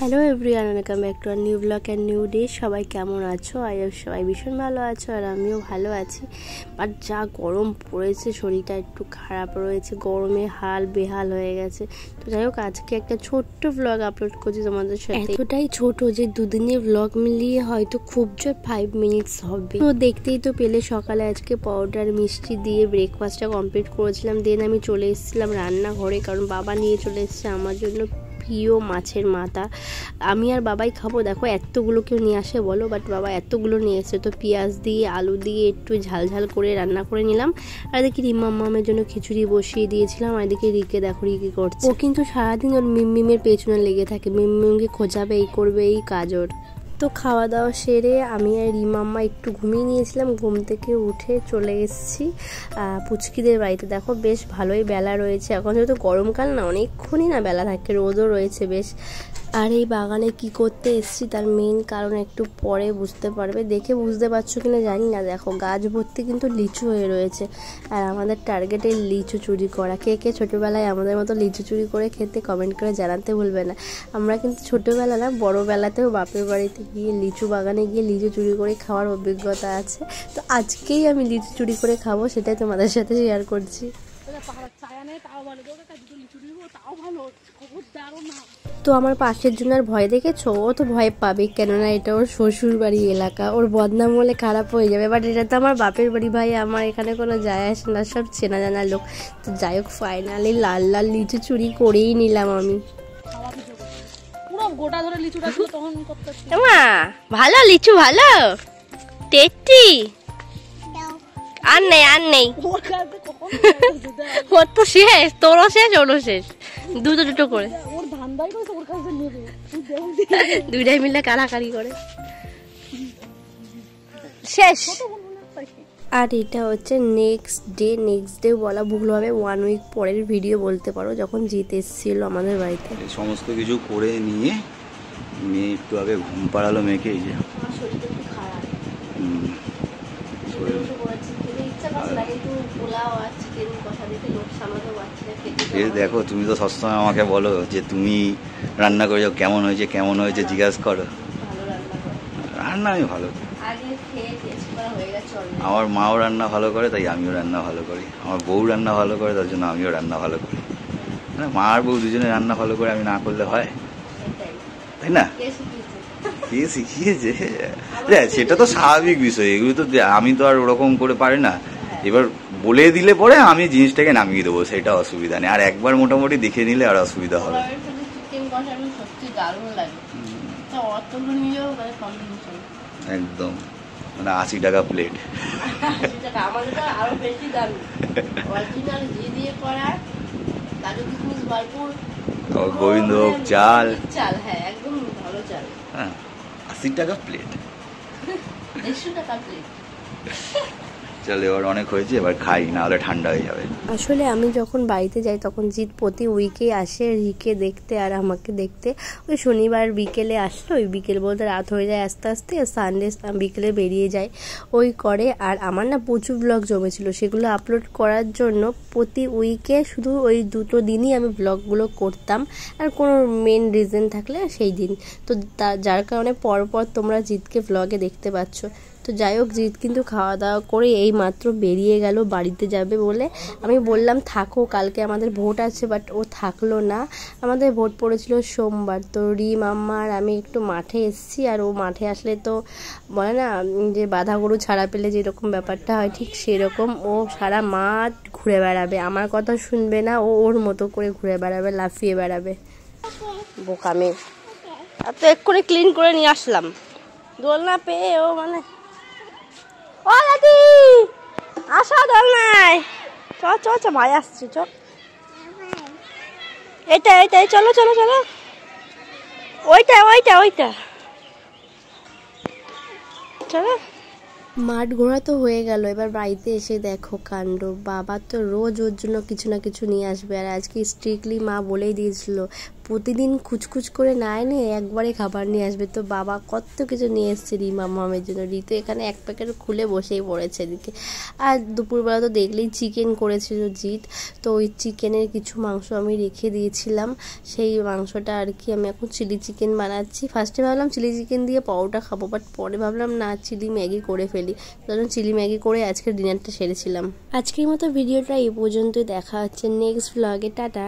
Hello everyone, welcome back to our new blog and new day. সবাই কেমন আছো? সবাই ভীষণ ভালো আছো আর আমিও ভালো আছি। বাট যা গরম পড়েছে, শরীরটা একটু খারাপ রয়েছে, গরমে হাল বেহাল হয়ে গেছে। তো যাই হোক, আজকে একটা ছোট্ট ব্লগ আপলোড করছি তোমাদের সাথে। এতটাই ছোট যে দুদিনের ব্লগ মিলিয়ে হয়তো খুব জোর 5 মিনিটস হবে। তো দেখতেই তো পেলে, সকালে আজকে পাউডার মিষ্টি দিয়ে ব্রেকফাস্টটা কমপ্লিট করেছিলাম। দেন আমি চলে এসেছিলাম রান্নাঘরে, কারণ বাবা নিয়ে চলে এসেছে আমার জন্য প্রিয় মাছের মাথা। আমি আর বাবাই খাবো। দেখো এতগুলো কেউ নিয়ে আসে বলো, বাট বাবা এতগুলো নিয়ে এসে। তো পেঁয়াজ দিয়ে আলু দিয়ে একটু ঝাল ঝাল করে রান্না করে নিলাম। আর এদিকে রিমাম্মামের জন্য খিচুড়ি বসিয়ে দিয়েছিলাম। আর এদিকে রিকে দেখো রিকি করছে। ও কিন্তু সারাদিন ওর মিমিমের পেছনে লেগে থাকে, মিমিমকে খোঁজাবে, এই করবে, এই কাজ ওর। তো খাওয়া দাওয়া সেরে আমি আর রিমাম্মা একটু ঘুমিয়ে নিয়েছিলাম। ঘুম থেকে উঠে চলে এসেছি পুচকিদের বাড়িতে। দেখো বেশ ভালোই বেলা রয়েছে এখন, যেহেতু গরমকাল না, অনেকক্ষণই না বেলা থাকে, রোদও রয়েছে বেশ। আর এই বাগানে কি করতে এসেছি তার মেন কারণ একটু পরে বুঝতে পারবে, দেখে বুঝতে পারছো কিনা জানি না। দেখো গাছ ভর্তি কিন্তু লিচু হয়ে রয়েছে, আর আমাদের টার্গেটে লিচু চুরি করা। কে কে ছোটোবেলায় আমাদের মতো লিচু চুরি করে খেতে কমেন্ট করে জানাতে ভুলবে না। আমরা কিন্তু ছোটোবেলা না, বড়োবেলাতেও বাপের বাড়িতে গিয়ে লিচু বাগানে গিয়ে লিচু চুরি করে খাওয়ার অভিজ্ঞতা আছে। তো আজকেই আমি লিচু চুরি করে খাবো, সেটাই তোমাদের সাথে শেয়ার করছি। তো আমার পাশের জনের ভয় দেখেছো? ও তো ভয় পাবে, কেননা এটা ওর শ্বশুর বাড়ি এলাকা, ওর বদনাম হলে খারাপ হয়ে যাবে। বাট এটা তো আমার বাপের বাড়ি ভাই, আমার এখানে কোনো যায় আসে না, সব চেনা জানা লোক। তো যাই হোক, ফাইনালি লাল লাল লিচু চুরি করেই নিলাম আমি। ভালো লিচু, ভালো টেস্টি। আর নেই আর নেই, ওর তো শেষ, তোরও শেষ, ওরও শেষ, দুটো দুটো করে দুইটাই মিলে কারাকারি করে শেষ। আর এটা হচ্ছে নেক্সট ডে বলা ভুল হবে, 1 উইক পরের ভিডিও বলতে পারো, যখন জিত এসেছিল আমাদের বাড়িতে। সমস্ত কিছু করে নিয়ে মেয়ে একটু আগে ঘুম পাড়ালো মেয়েকে। এই যে দেখো, তুমি তো সবসময় আমাকে বলো যে তুমি রান্না করে যাও, কেমন হয়েছে জিজ্ঞাসা করো। রান্না আমি ভালো করি, আমার মাও রান্না ভালো করে তাই আমিও রান্না ভালো করি, আমার বউ রান্না ভালো করে তার জন্য আমিও রান্না ভালো করি। মানে মা আর বউ দুজনে রান্না ভালো করে, আমি না করলে হয়? তাই না? কে শিখিয়েছে? সেটা তো স্বাভাবিক বিষয়, এগুলো তো আমি তো আর ওরকম করে পারি না। এবার বলে দিলে পরে আমি জিনিসটাকে নামিয়ে দেবো, সেটা অসুবিধা নেই। আর একবার মোটামুটি দেখে নিলে আর অসুবিধা হবে। একদম, মানে 80 টাকা প্লেট। গোবিন্দভোগ চাল, হ্যাঁ একদম ভালো চাল। হ্যাঁ, 80 টাকা প্লেট, 150 টাকা প্লেট। চলে, এবার অনেক হয়েছে, এবার খাই, না হলে ঠান্ডা হয়ে যাবে। আসলে আমি যখন বাড়িতে যাই তখন জিৎ প্রতি উইকে আসে রিকে দেখতে আর আমাকে দেখতে। ওই শনিবার বিকেলে আসলো, ওই বিকেল বলতে রাত হয়ে যায় আস্তে আস্তে, সানডে বিকেলে বেরিয়ে যায় ওই করে। আর আমার না প্রচুর ব্লগ জমেছিল, সেগুলো আপলোড করার জন্য প্রতি উইকে শুধু ওই দুটো দিনই আমি ব্লগগুলো করতাম, আর কোনো মেন রিজন থাকলে সেই দিন। তো যার কারণে পরপর তোমরা জিৎকে ব্লগে দেখতে পাচ্ছ। তো যাই হোক, জিৎ কিন্তু খাওয়া দাওয়া করে এই মাত্র বেরিয়ে গেল বাড়িতে যাবে বলে। আমি বললাম থাকো, কালকে আমাদের ভোট আছে, বাট ও থাকলো না। আমাদের ভোট পড়েছিল সোমবার। তো রিমাম্মা আর আমি একটু মাঠে এসেছি, আর ও মাঠে আসলে তো বলে না যে বাঁধা গরু ছাড়া পেলে যেরকম ব্যাপারটা হয়, ঠিক সেরকম ও সারা মাঠ ঘুরে বেড়াবে, আমার কথা শুনবে না, ও ওর মতো করে ঘুরে বেড়াবে, লাফিয়ে বেড়াবে। বোকামে আর তো এক্ষুনি ক্লিন করে নিয়ে আসলাম, দোলনা পেয়ে ও মানে। ও দাদি আসো, দোল নাই, চ ভাই আসছি, চ এইটাই চলো ওইটা চলো। মাঠ ঘোরা তো হয়ে গেল, এবার বাড়িতে এসে দেখো কাণ্ড। বাবা তো রোজ ওর জন্য কিছু না কিছু নিয়ে আসবে, আর আজকে স্ট্রিক্টলি মা বলেই দিয়েছিল প্রতিদিন খুচখুচ করে না এনে একবারে খাবার নিয়ে আসবে। তো বাবা কত কিছু নিয়ে এসছে রিমা মামের জন্য। রিতু এখানে এক প্যাকেট খুলে বসেই পড়েছে এদিকে। আর দুপুরবেলা তো দেখলেই চিকেন করেছিল জিৎ, তো ওই চিকেনের কিছু মাংস আমি রেখে দিয়েছিলাম, সেই মাংসটা আর কি আমি এখন চিলি চিকেন বানাচ্ছি। ফার্স্টে ভাবলাম চিলি চিকেন দিয়ে পরোটা খাবো, বাট পরে ভাবলাম না চিলি ম্যাগি করে ফেলি, কারণ চিলি ম্যাগি করে আজকের ডিনারটা সেরেছিলাম। আজকের মতো ভিডিওটা এই পর্যন্ত, দেখা হচ্ছে নেক্সট ব্লগে। টাটা।